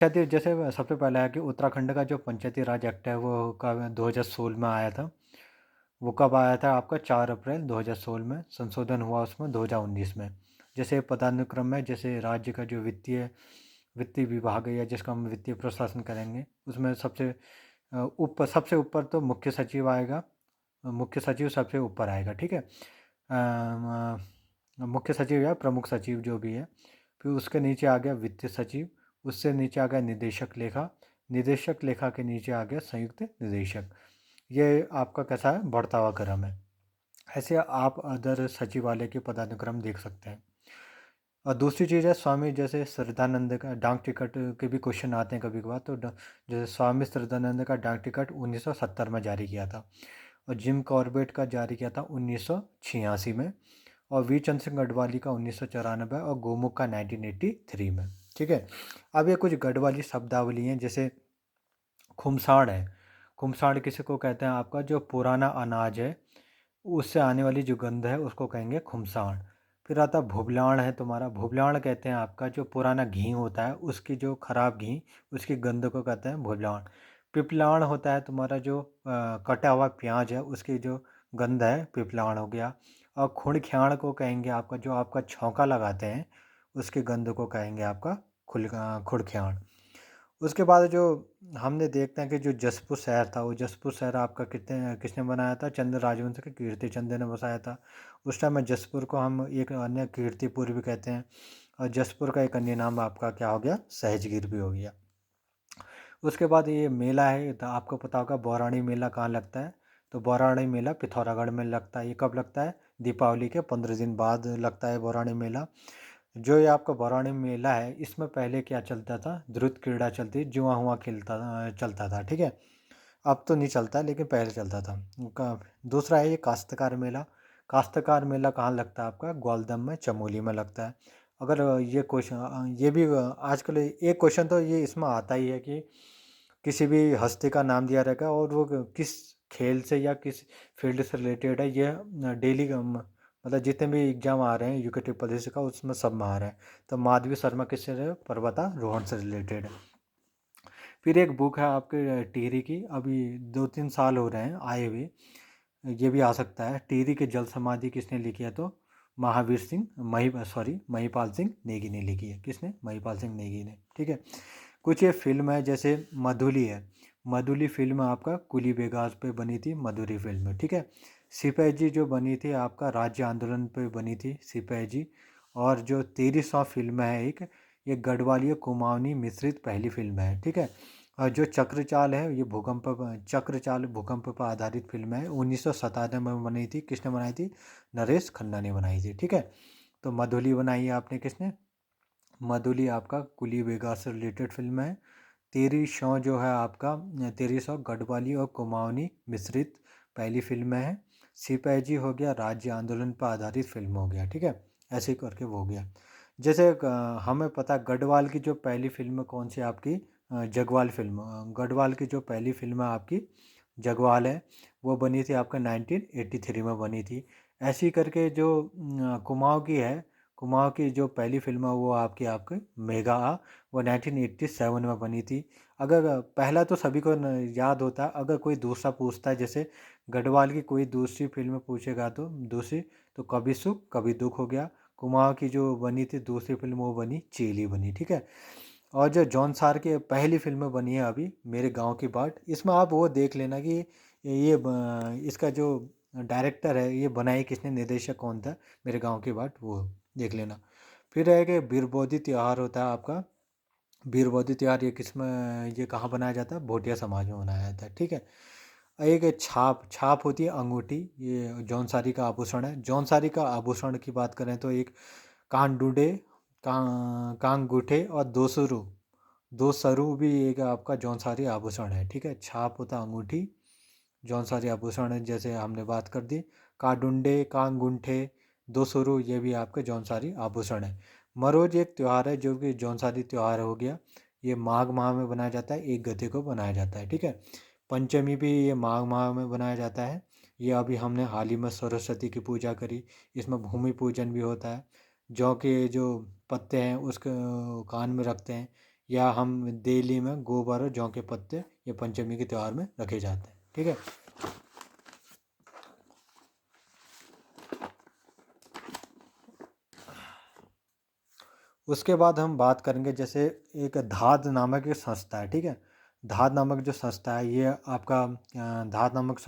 पंचायती जैसे सबसे पहला है कि उत्तराखंड का जो पंचायती राज एक्ट है वो कब 2016 में आया था। वो कब आया था आपका 4 अप्रैल 2016 में, संशोधन हुआ उसमें 2019 में। जैसे पदानुक्रम में जैसे राज्य का जो वित्तीय विभाग है या जिसका हम वित्तीय प्रशासन करेंगे, उसमें ऊपर सबसे ऊपर तो मुख्य सचिव आएगा। मुख्य सचिव सबसे ऊपर आएगा, ठीक है। मुख्य सचिव या प्रमुख सचिव जो भी है। फिर उसके नीचे आ गया वित्त सचिव, उससे नीचे आ गया निदेशक लेखा के नीचे आ गया संयुक्त निदेशक। ये आपका कैसा है, बढ़ता हुआ क्रम है। ऐसे आप अदर सचिवालय के पदानुक्रम देख सकते हैं। और दूसरी चीज़ है स्वामी जैसे श्रद्धानंद का डाक टिकट के भी क्वेश्चन आते हैं कभी कभार। तो जैसे स्वामी श्रद्धानंद का डाक टिकट 1970 में जारी किया था, और जिम कॉर्बेट का जारी किया था 1986 में, और वी चंद्र सिंह गढ़वाली का 1994, और गोमुख का 1983 में। ठीक है। अब ये कुछ गढ़वाली शब्दावली हैं, जैसे खुमसाण है। खुमसाण किसी को कहते हैं, आपका जो पुराना अनाज है उससे आने वाली जो गंध है उसको कहेंगे खुमसाण। फिर आता भुबलाण है तुम्हारा। भुबलाण कहते हैं आपका जो पुराना घी होता है उसकी जो खराब घी, उसकी गंध को कहते हैं भुबलाण। पिपलाण होता है तुम्हारा जो कटा हुआ प्याज है उसकी जो गंध है, पिपलाण हो गया। और खुड़ख्याण को कहेंगे आपका जो आपका छौंका लगाते हैं उसकी गंध को कहेंगे आपका खुड़ख्याण। उसके बाद जो हमने देखते हैं कि जो जसपुर शहर था, वो जसपुर शहर आपका कितने किसने बनाया था, चंद्र राजवंश के कीर्ति चंद्र ने बसाया था। उस टाइम में जसपुर को हम एक अन्य कीर्तिपुर भी कहते हैं। और जसपुर का एक अन्य नाम आपका क्या हो गया, सहजगीर भी हो गया। उसके बाद ये मेला है, तो आपको पता होगा बौराड़ी मेला कहाँ लगता है। तो बौराड़ी मेला पिथौरागढ़ में लगता है। ये कब लगता है, दीपावली के 15 दिन बाद लगता है बौराड़ी मेला। जो ये आपका बौराड़ी मेला है, इसमें पहले क्या चलता था, ध्रुत क्रीड़ा चलती, जुआ हुआ चलता था, ठीक है। अब तो नहीं चलता लेकिन पहले चलता था। दूसरा है ये काश्तकार मेला। काश्तकार मेला कहाँ लगता है आपका, ग्वालदम में, चमोली में लगता है। अगर ये क्वेश्चन ये भी आजकल एक क्वेश्चन तो ये इसमें आता ही है कि किसी भी हस्ती का नाम दिया रहेगा और वो किस खेल से या किस फील्ड से रिलेटेड है। ये डेली मतलब जितने भी एग्जाम आ रहे हैं यूके ट्रिपल एस का, उसमें सब में आ रहा है। तो माधवी शर्मा किससे है, पर्वतारोहण से रिलेटेड है। फिर एक बुक है आपके टिहरी की, अभी 2-3 साल हो रहे हैं आए हुए। ये भी आ सकता है। टिहरी के जल समाधि किसने लिखी है, तो महावीर सिंह महिपाल सिंह नेगी ने लिखी है। किसने, महिपाल सिंह नेगी ने, ठीक है। कुछ ये फिल्म है, जैसे मधुली है। मधुली फिल्म आपका कुली बेगास पे बनी थी, मधुरी फिल्म, ठीक है। सिपाही जी जो बनी थी आपका राज्य आंदोलन पे बनी थी सिपाही जी। और जो 1300 फिल्म है एक, ये गढ़वाली कुमाऊनी मिश्रित पहली फिल्म है, ठीक है। और जो चक्रचाल है ये चक्रचाल भूकंप पर आधारित फिल्म है, 1997 में बनी थी। किसने बनाई थी, नरेश खन्ना ने बनाई थी, ठीक है। तो मधुली बनाई है आपने, किसने, मधुली आपका कुली बेगा से रिलेटेड फिल्म है। तेरी शौ जो है आपका, तेरी शौ गढ़वाली और कुमाऊनी मिश्रित पहली फिल्म है। सिपाही जी हो गया राज्य आंदोलन पर आधारित फिल्म हो गया, ठीक है। ऐसे ही करके वो हो गया। जैसे हमें पता गढ़वाल की जो पहली फिल्म कौन सी आपकी, जगवाल फिल्म। गढ़वाल की जो पहली फिल्म है आपकी जगवाल है, वो बनी थी आपका 1983 में बनी थी। ऐसी करके जो कुमाऊँ की है, कुमाऊँ की जो पहली फिल्म है वो आपकी आपकी मेगा आ, वो 1987 में बनी थी। अगर पहला तो सभी को याद होता है, अगर कोई दूसरा पूछता है, जैसे गढ़वाल की कोई दूसरी फिल्म पूछेगा तो दूसरी, तो कभी सुख कभी दुख हो गया। कुमाऊँ की जो बनी थी दूसरी फिल्म वो बनी चेली बनी, ठीक है। और जो जॉन सार की पहली फिल्म बनी है अभी, मेरे गांव की बाट, इसमें आप वो देख लेना कि इसका जो डायरेक्टर है ये बनाई किसने, निर्देशक कौन था, मेरे गांव की बाट, वो देख लेना। फिर है कि बीरबोधी त्यौहार होता है आपका। बीरबोधी त्यौहार ये किस में, ये कहाँ बनाया जाता है, भोटिया समाज में बनाया जाता है, ठीक है। एक छाप छाप होती है अंगूठी, ये जौनसारी का आभूषण है। जौनसारी का आभूषण की बात करें तो एक कांडूडे, कांगूठे और दो सरू भी एक आपका जौनसारी आभूषण है, ठीक है। छाप होता है अंगूठी, जौनसारी आभूषण है जैसे हमने बात कर दी। काडुंडे, कांगुंठे, दो सरू ये भी आपके जौनसारी आभूषण है। मरोज एक त्यौहार है जो कि जौनसारी त्यौहार हो गया। ये माघ माह में बनाया जाता है, एक गते को बनाया जाता है, ठीक है। पंचमी भी ये माघ माह में बनाया जाता है। ये अभी हमने हाल ही में सरस्वती की पूजा करी, इसमें भूमि पूजन भी होता है। जौ के जो पत्ते हैं उसको कान में रखते हैं, या हम दिल्ली में गोबर और जौ के पत्ते ये पंचमी के त्यौहार में रखे जाते हैं। ठीक है। उसके बाद हम बात करेंगे जैसे एक धाद नामक एक संस्था है। ठीक है। धाद नामक जो संस्था है ये आपका धाद नामक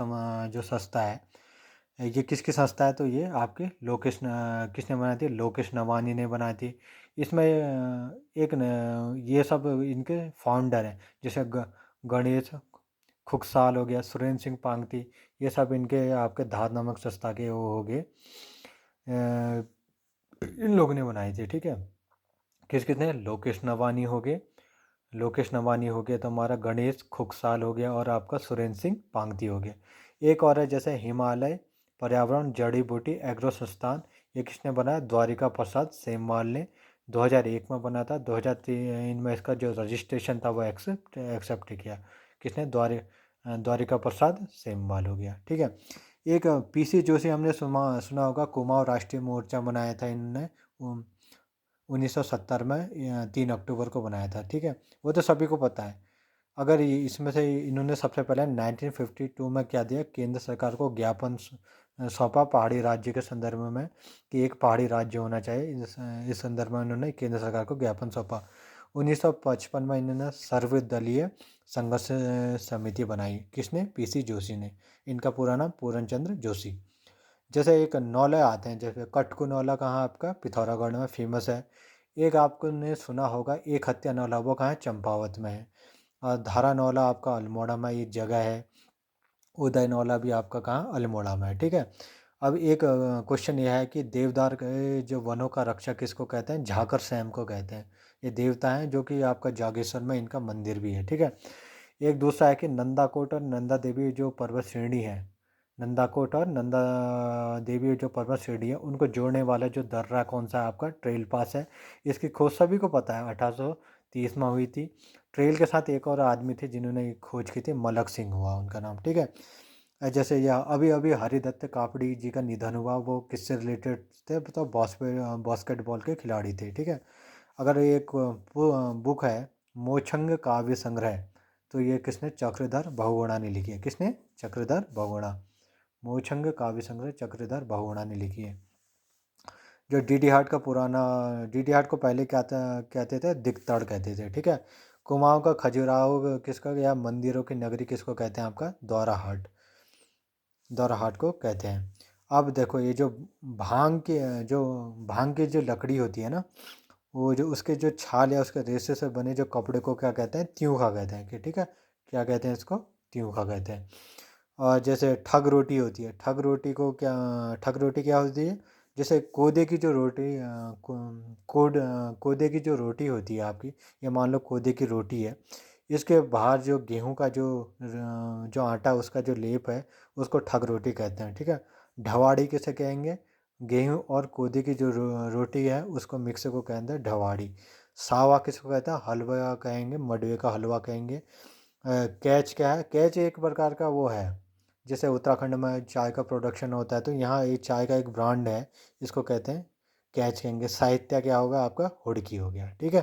जो संस्था है ये किसकी संस्था है, तो ये आपके किसने बनाई थी, लोकेश नवानी ने बनाई थी। इसमें ये सब इनके फाउंडर हैं, जैसे गणेश खुकसाल हो गया, सुरेंद्र सिंह पांगती, ये सब इनके आपके धाद नामक संस्था के वो हो गए, इन लोगों ने बनाई थी। ठीक है। किसने, लोकेश नवानी हो गए, लोकेश नवानी हो गया, तो हमारा गणेश खुकसाल हो गया, और आपका सुरेंद्र सिंह पांगती हो गया। एक और है जैसे हिमालय पर्यावरण जड़ी बूटी एग्रो संस्थान, ये किसने बनाया, द्वारिका प्रसाद सेमवाल ने 2001 में बना था। 2003 में इसका जो रजिस्ट्रेशन था वो एक्सेप्ट किया, किसने, द्वारिका प्रसाद सेमवाल हो गया। ठीक है। एक पीसी जोशी हमने सुना होगा, कुमाऊं राष्ट्रीय मोर्चा बनाया था इन्होंने 1970 में 3 अक्टूबर को बनाया था। ठीक है। वो तो सभी को पता है। अगर इसमें से इन्होंने सबसे पहले 1952 में क्या दिया, केंद्र सरकार को ज्ञापन सौंपा पहाड़ी राज्य के संदर्भ में कि एक पहाड़ी राज्य होना चाहिए। इस संदर्भ में उन्होंने केंद्र सरकार को ज्ञापन सौंपा। 1955 में इन्होंने सर्वदलीय संघर्ष समिति बनाई, किसने, पीसी जोशी ने। इनका पूरा नाम पूरन चंद्र जोशी। जैसे एक नौले आते हैं, जैसे कटकू नौला कहाँ आपका, पिथौरागढ़ में फेमस है। एक आपको ने सुना होगा एक हत्या नौला, वो कहाँ है, चंपावत में है। और धारा नौला आपका अल्मोड़ा में एक जगह है। उदय नौला भी आपका कहाँ, अल्मोड़ा में है। ठीक है। अब एक क्वेश्चन यह है कि देवदार के जो वनों का रक्षक किसको कहते हैं, झाकर सैम को कहते हैं। ये देवता हैं जो कि आपका जागेश्वर में इनका मंदिर भी है। ठीक है। एक दूसरा है कि नंदाकोट और नंदा देवी जो पर्वत श्रेणी है, नंदाकोट और नंदा देवी जो पर्वत श्रेणी है, उनको जोड़ने वाला जो दर्रा कौन सा है आपका, ट्रेल पास है। इसकी खोज सभी को पता है, 1830 में हुई थी। ट्रेल के साथ एक और आदमी थे जिन्होंने खोज की थी, मलक सिंह हुआ उनका नाम। ठीक है। जैसे यह अभी अभी हरिदत्त कापड़ी जी का निधन हुआ, वो किससे रिलेटेड थे, तो बास्केटबॉल के खिलाड़ी थे। ठीक है। अगर एक बुक है मोछंग काव्य संग्रह, तो ये किसने, चक्रधर बहुगुणा ने लिखी है। किसने, चक्रधर बहुगुणा। मोछंग काव्य संग्रह चक्रधर बहुगुणा ने लिखी है। जो डीडी हाट का पुराना, डीडी हाट को पहले क्या कहते थे, दिगतड़ कहते थे। ठीक है। कुमाऊं का खजुराहो किसका, या मंदिरों की नगरी किसको कहते हैं आपका, दौरा हाट, दौरा हाट को कहते हैं। अब देखो ये जो भांग की जो लकड़ी होती है ना, वो जो उसके जो छाल या उसके रेशे से बने जो कपड़े को क्या कहते हैं, त्यूखा कहते हैं। कि ठीक है, क्या कहते हैं इसको, त्यूखा कहते हैं। और जैसे ठग रोटी होती है, ठग रोटी क्या होती है, जैसे कोदे की जो रोटी कोदे की जो रोटी होती है आपकी, ये मान लो कोदे की रोटी है, इसके बाहर जो गेहूं का जो आटा उसका जो लेप है, उसको ठग रोटी कहते हैं। ठीक है। ढवाड़ी किसे कहेंगे, गेहूं और कोदे की जो रोटी है उसको मिक्स को कहते हैं ढवाड़ी। सावा किसको कहते हैं, हलवा कहेंगे, मडवे का हलवा कहेंगे। कैच क्या है, कैच एक प्रकार का वो है, जैसे उत्तराखंड में चाय का प्रोडक्शन होता है, तो यहाँ ये चाय का एक ब्रांड है, इसको कहते हैं कैच कहेंगे। साहित्य क्या होगा आपका, हुड़की हो गया। ठीक है।